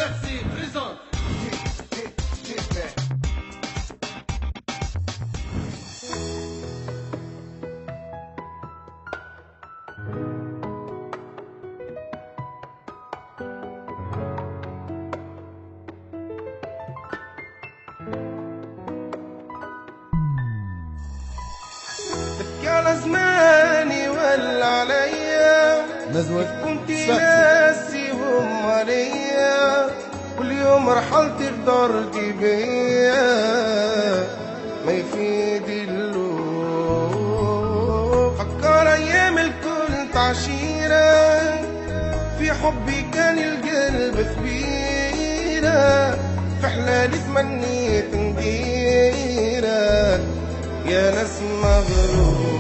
Merci, présente. تبكي على زماني ولا عليا نزوة كنت ناسيهم عليا واليوم رحلت بدرتي بيا ما يفيد اللوم فكر ايام الكل تعشيرة في حبي كان القلب كبيرة في حلالي تمنيت نديرة يا ناس مغروم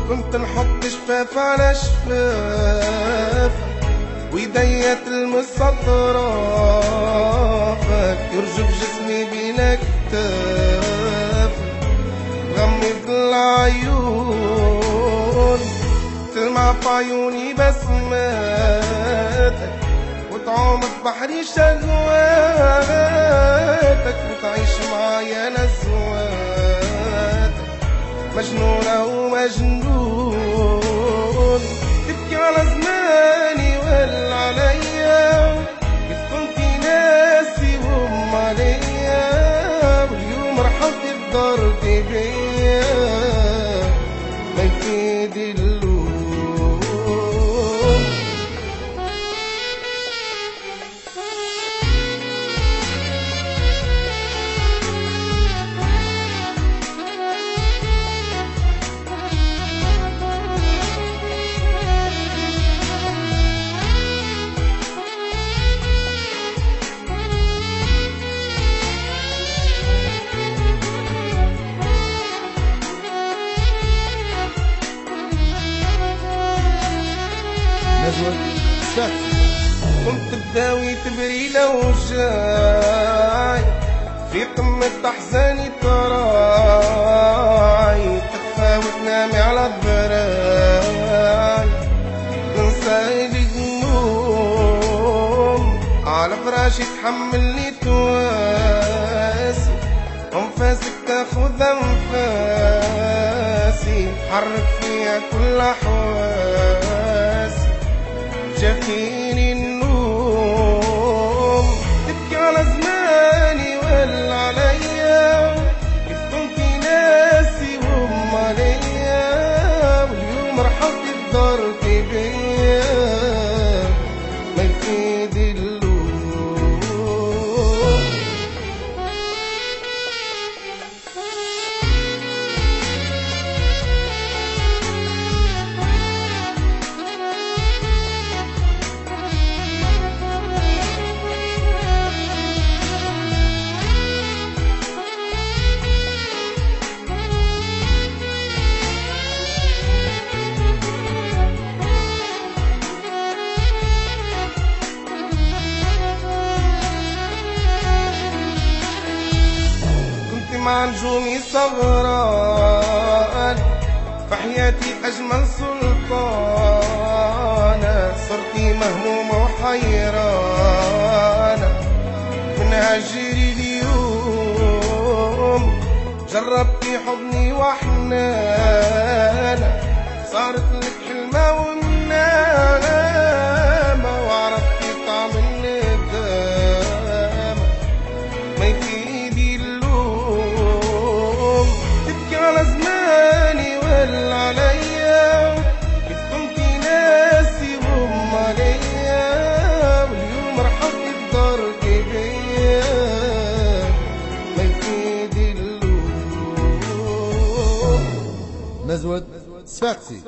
كنت نحط شفاف على شفاف ويديا تلمس اطرافك يرجف جسمي بين اكتاف غمي بالعيون تلمع في عيوني بسماتك وتعوم في بحري شهواتك وتعيش معايا نزواتك مجنونة ومجنون تبكي على زماني ولا عليا كيف كنت ناسي وهم عليا واليوم رحلت بدرتي بيا ما يفيد اللوم نزوة ساكسي. كنت بداوي تبري لوجاي في قمة أحزاني تراي تخفى وتنامي على الذراي تنسى لي النوم على فراشي تحملني تواسي أنفاسك تاخذ أنفاسي حرك فيها كل حواسي شافيني النوم تبكي على زماني ولا عليا كيف كنت ناسي وهم عليا واليوم رحلت بدرتي بيا ما يفيد اللوم مع نجومي سهران فحياتي أجمل سلطانة صرتي مهمومة وحيرانة من هجري اليوم جربتي حضني وحنانة صارت لك حلمة ومنامة وعرفتي طعم الندامة ما يفيدي اللوم تبكي على زماني ولا عليا كيف كنت ناسي وهم عليا واليوم رحلت بدرتي بيا ما يفيدي اللوم نزوة ساكسي.